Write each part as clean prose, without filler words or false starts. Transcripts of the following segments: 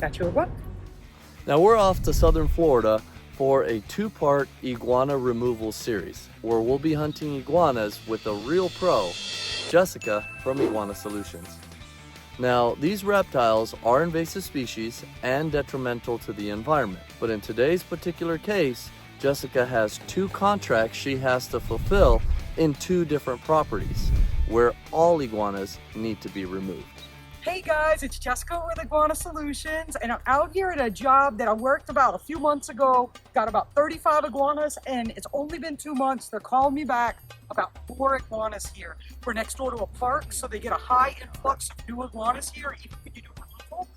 Got you a book. Now we're off to southern Florida for a two-part iguana removal series where we'll be hunting iguanas with a real pro, Jessica from Iguana Solutions. Now, these reptiles are invasive species and detrimental to the environment, but in today's particular case, Jessica has two contracts she has to fulfill in two different properties where all iguanas need to be removed. Hey guys, it's Jessica with Iguana Solutions, and I'm out here at a job that I worked about a few months ago. Got about 35 iguanas, and it's only been 2 months. They're calling me back about 4 iguanas here. We're next door to a park, so they get a high influx of new iguanas here, even when you do removal.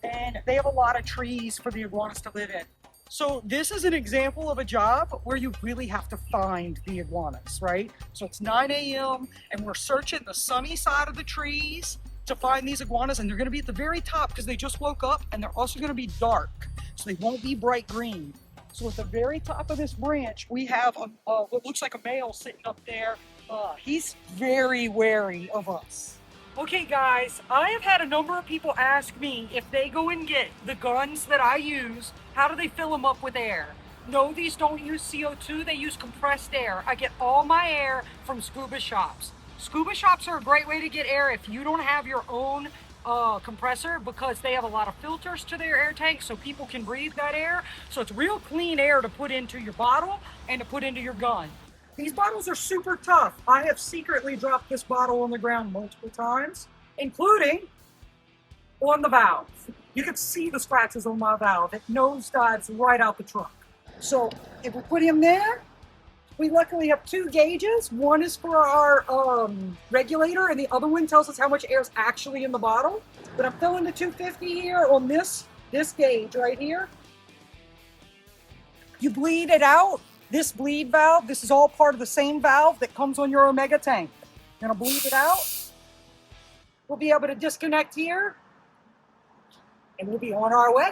And they have a lot of trees for the iguanas to live in. So this is an example of a job where you really have to find the iguanas, right? So it's 9 a.m. and we're searching the sunny side of the trees to find these iguanas, and they're gonna be at the very top because they just woke up, and they're also gonna be dark, so they won't be bright green. So at the very top of this branch, we have what looks like a male sitting up there. He's very wary of us. Okay guys, I have had a number of people ask me if they go and get the guns that I use, how do they fill them up with air? No, these don't use CO2, they use compressed air. I get all my air from scuba shops. Scuba shops are a great way to get air if you don't have your own compressor, because they have a lot of filters to their air tanks so people can breathe that air. So it's real clean air to put into your bottle and to put into your gun. These bottles are super tough. I have secretly dropped this bottle on the ground multiple times, including on the valve. You can see the scratches on my valve. It nosedives right out the truck. So if we put him there, we luckily have 2 gauges. One is for our regulator, and the other one tells us how much air is actually in the bottle. But I'm filling the 250 here on this gauge right here. You bleed it out. This bleed valve, this is all part of the same valve that comes on your Omega tank. You're gonna bleed it out. We'll be able to disconnect here, and we'll be on our way.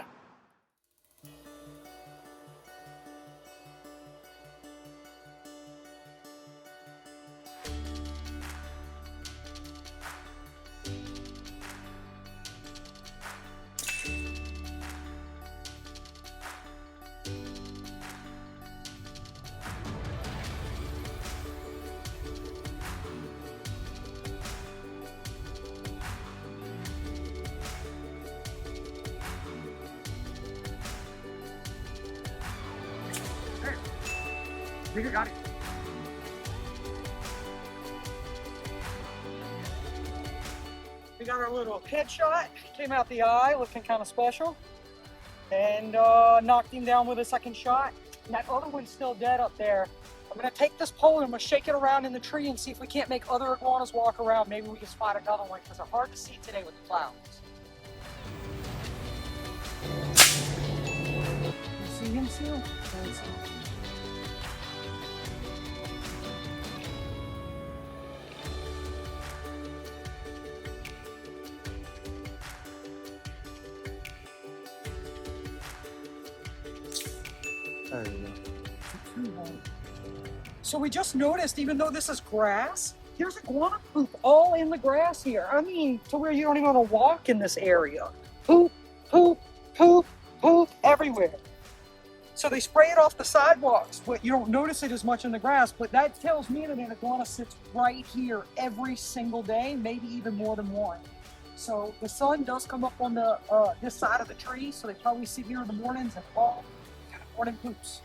You got it. We got our little headshot. Came out the eye, looking kind of special. And knocked him down with a second shot. And that other one's still dead up there. I'm gonna take this pole and I'm gonna shake it around in the tree and see if we can't make other iguanas walk around. Maybe we can spot another one, because they're hard to see today with the clouds. You see him still? There you go. So we just noticed, even though this is grass, there's iguana poop all in the grass here. I mean, to where you don't even want to walk in this area. Poop, poop, poop, poop everywhere. So they spray it off the sidewalks, but you don't notice it as much in the grass. But that tells me that an iguana sits right here every single day, maybe even more than one. So the sun does come up on the this side of the tree, so they probably sit here in the mornings and all morning poops.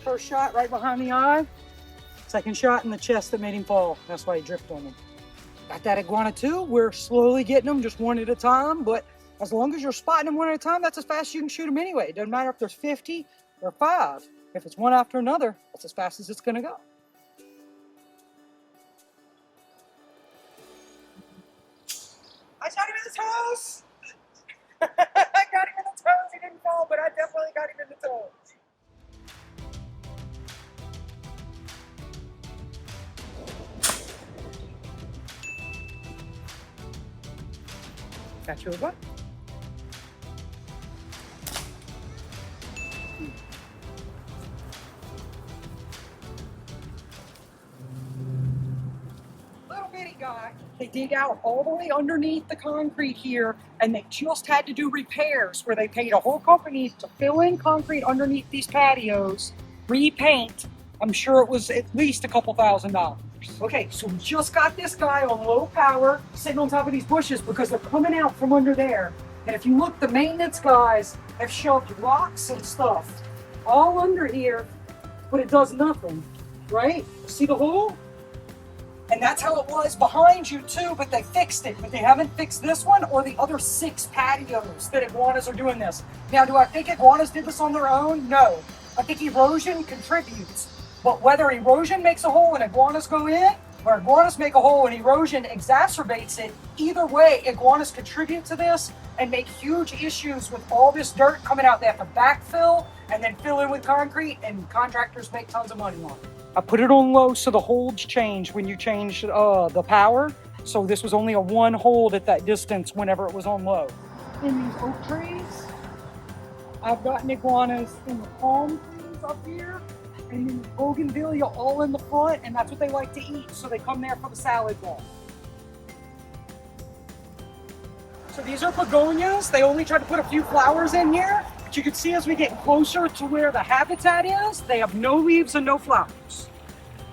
First shot right behind the eye. Second shot in the chest that made him fall. That's why he dripped on me. Got that iguana too. We're slowly getting them, just one at a time. But as long as you're spotting them one at a time, that's as fast as you can shoot them anyway. It doesn't matter if there's 50 or 5. If it's one after another, that's as fast as it's gonna go. I shot him in the toes! I got him in the toes. He didn't fall, but I definitely got him in the toes. Got you a buck. They dig out all the way underneath the concrete here, and they just had to do repairs where they paid a whole company to fill in concrete underneath these patios, repaint. I'm sure it was at least a couple $1,000. Okay, so we just got this guy on low power sitting on top of these bushes because they're coming out from under there. And if you look, the maintenance guys have shoved rocks and stuff all under here, but it does nothing, right? See the hole? And that's how it was behind you too, but they fixed it. But they haven't fixed this one or the other 6 patios that iguanas are doing this. Now, do I think iguanas did this on their own? No. I think erosion contributes. But whether erosion makes a hole and iguanas go in, or iguanas make a hole and erosion exacerbates it, either way, iguanas contribute to this and make huge issues with all this dirt coming out. They have to backfill and then fill in with concrete, and contractors make tons of money on it. I put it on low so the holds change when you change the power. So this was only a 1 hold at that distance whenever it was on low. In these oak trees, I've gotten iguanas in the palm trees up here, and then bougainvillea all in the front, and that's what they like to eat. So they come there for the salad bowl. So these are begonias. They only tried to put a few flowers in here. But you can see as we get closer to where the habitat is, they have no leaves and no flowers.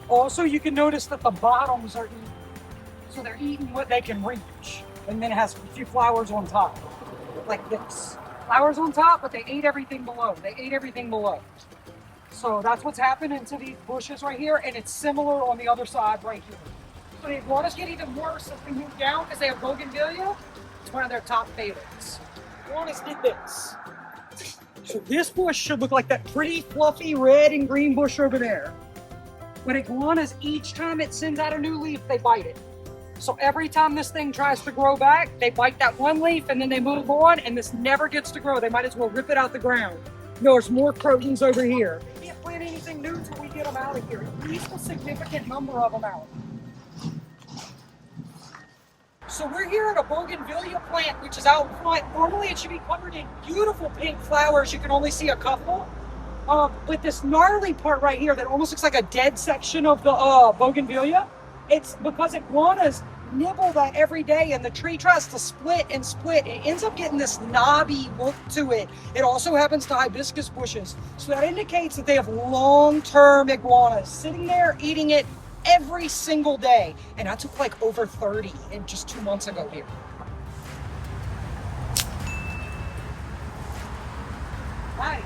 Also, you can notice that the bottoms are eaten. So they're eating what they can reach. And then it has a few flowers on top, like this. Flowers on top, but they ate everything below. They ate everything below. So that's what's happening to these bushes right here, and it's similar on the other side right here. So the iguanas get even worse as they move down because they have bougainvillea. It's one of their top favorites. Iguanas did this. So this bush should look like that pretty fluffy red and green bush over there. But iguanas, each time it sends out a new leaf, they bite it. So every time this thing tries to grow back, they bite that one leaf and then they move on, and this never gets to grow. They might as well rip it out the ground. No, there's more croutons over here. We can't plant anything new until we get them out of here. At least a significant number of them out. So we're here at a bougainvillea plant, which is out front. Normally it should be covered in beautiful pink flowers. You can only see a couple. But this gnarly part right here that almost looks like a dead section of the bougainvillea, it's because iguanas nibble that every day, and the tree tries to split and split. It ends up getting this knobby look to it. It also happens to hibiscus bushes. So that indicates that they have long-term iguanas sitting there eating it every single day. And I took like over 30 in just 2 months ago here. Hi.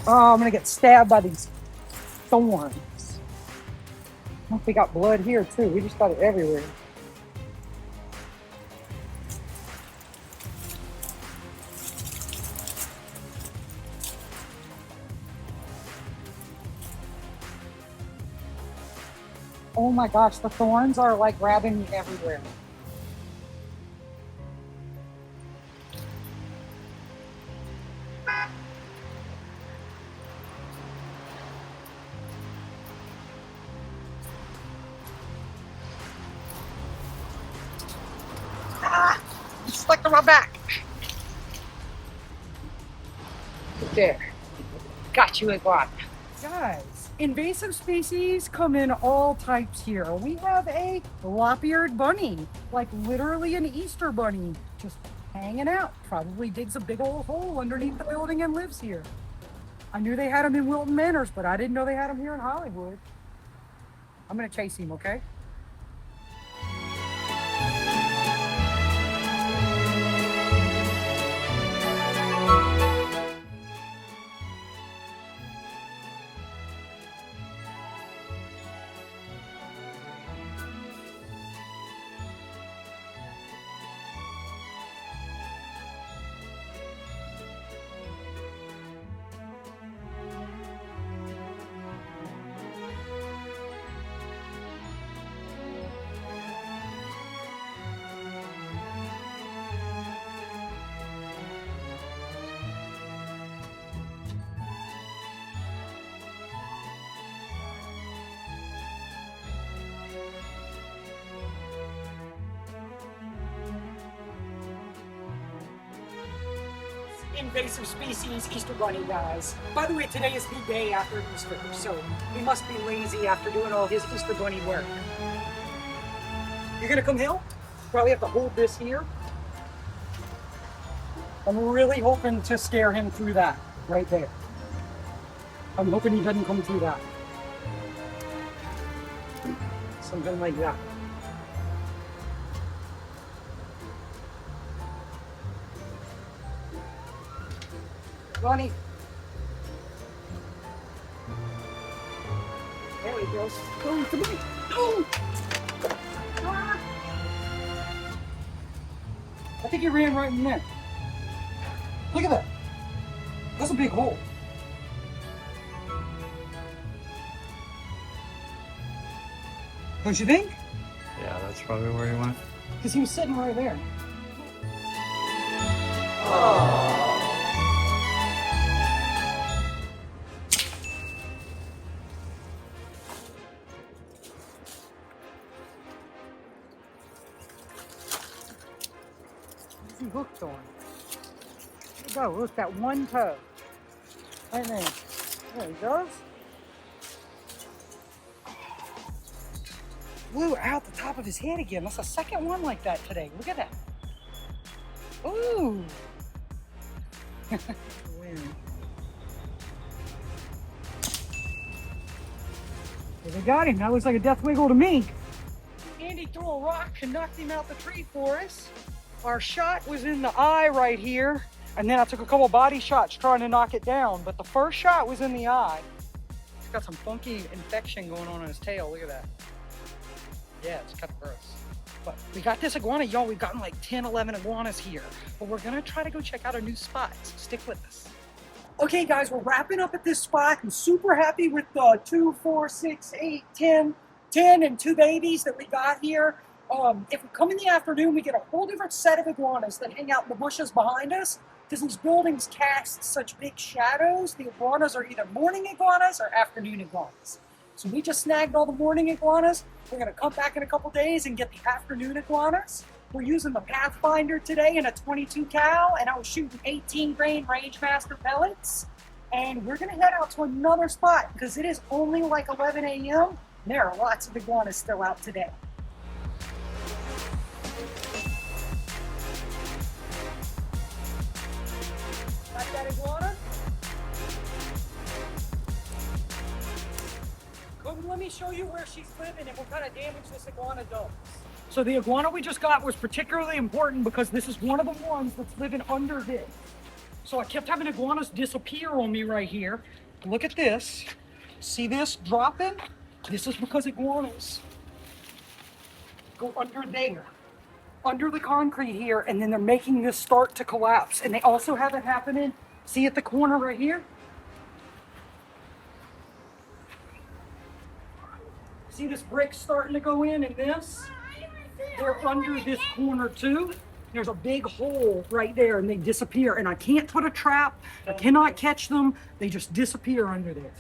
Oh, I'm gonna get stabbed by these thorns. I think we got blood here too. We just got it everywhere. Oh my gosh, the thorns are like grabbing me everywhere. It's stuck to my back. There. Got you, iguana. Guys, invasive species come in all types here. We have a lop-eared bunny, like literally an Easter bunny, just hanging out. Probably digs a big old hole underneath the building and lives here. I knew they had them in Wilton Manors, but I didn't know they had them here in Hollywood. I'm gonna chase him, okay? invasive species Easter bunny, guys. By the way, today is the day after Easter, so he must be lazy after doing all his Easter bunny work. You're gonna come here? Probably have to hold this here. I'm really hoping to scare him through that, right there. I'm hoping he doesn't come through that. Something like that. Bunny. There he goes. Oh, come on. Oh! Ah! I think he ran right in there. Look at that. That's a big hole. Don't you think? Yeah, that's probably where he went. Because he was sitting right there. What's he hooked on? There we go. Look, that one toe. Right there. There he goes. Flew out the top of his head again. That's the second one like that today. Look at that. Ooh. They got him. That looks like a death wiggle to me. Andy threw a rock and knocked him out the tree for us. Our shot was in the eye right here. And then I took a couple body shots trying to knock it down. But the first shot was in the eye. He's got some funky infection going on in his tail. Look at that. Yeah, it's kind of gross. But we got this iguana, y'all. We've gotten like 10, 11 iguanas here. But we're gonna try to go check out a new spot, so stick with us. Okay, guys, we're wrapping up at this spot. I'm super happy with the 2, 4, 6, 8, 10 and 2 babies that we got here. If we come in the afternoon, we get a whole different set of iguanas that hang out in the bushes behind us. Because these buildings cast such big shadows, the iguanas are either morning iguanas or afternoon iguanas. So we just snagged all the morning iguanas. We're gonna come back in a couple days and get the afternoon iguanas. We're using the Pathfinder today in a 22 cal, and I was shooting 18 grain Rangemaster pellets. And we're gonna head out to another spot because it is only like 11 a.m. There are lots of iguanas still out today. Got that iguana? Come, let me show you where she's living and what kind of damage this iguana does. So the iguana we just got was particularly important because this is one of the ones that's living under this. So I kept having iguanas disappear on me right here. Look at this. See this dropping? This is because iguanas go under there, under the concrete here, and then they're making this start to collapse. And they also have it happening, see at the corner right here? See this brick starting to go in and this? They're under this corner too. There's a big hole right there and they disappear. And I can't put a trap. I cannot catch them. They just disappear under there.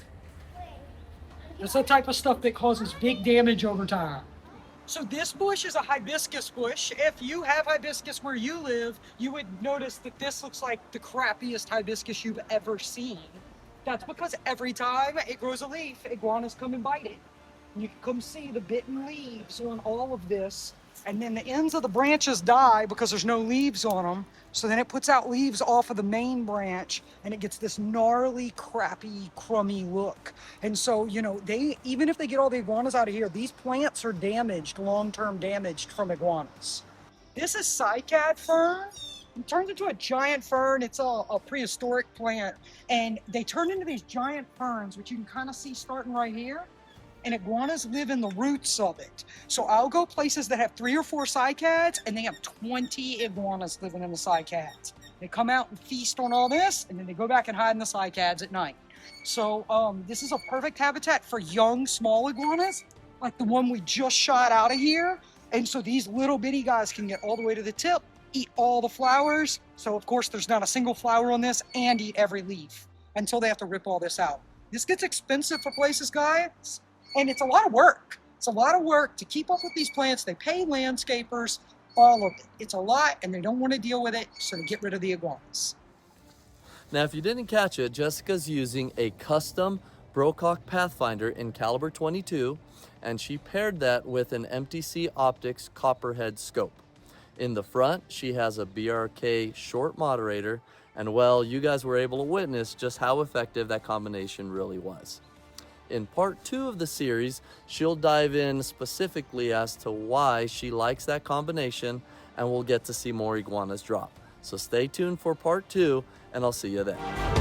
That's the type of stuff that causes big damage over time. So this bush is a hibiscus bush. If you have hibiscus where you live, you would notice that this looks like the crappiest hibiscus you've ever seen. That's because every time it grows a leaf, iguanas come and bite it. You can come see the bitten leaves on all of this. And then the ends of the branches die because there's no leaves on them. So then it puts out leaves off of the main branch and it gets this gnarly, crappy, crummy look. And so, you know, even if they get all the iguanas out of here, these plants are damaged, long-term damaged from iguanas. This is cycad fern. It turns into a giant fern. It's a prehistoric plant. And they turn into these giant ferns, which you can kind of see starting right here. And iguanas live in the roots of it. So I'll go places that have 3 or 4 cycads and they have 20 iguanas living in the cycads. They come out and feast on all this and then they go back and hide in the cycads at night. So this is a perfect habitat for young, small iguanas, like the one we just shot out of here. And so these little bitty guys can get all the way to the tip, eat all the flowers. So of course there's not a single flower on this, and eat every leaf until they have to rip all this out. This gets expensive for places, guys. And it's a lot of work. It's a lot of work to keep up with these plants. They pay landscapers, all of it. It's a lot and they don't want to deal with it, so they get rid of the iguanas. Now, if you didn't catch it, Jessica's using a custom BRK Pathfinder in caliber 22, and she paired that with an MTC Optics Copperhead scope. In the front, she has a BRK short moderator, and well, you guys were able to witness just how effective that combination really was. In part 2 of the series, she'll dive in specifically as to why she likes that combination, and we'll get to see more iguanas drop. So stay tuned for part 2, and I'll see you then.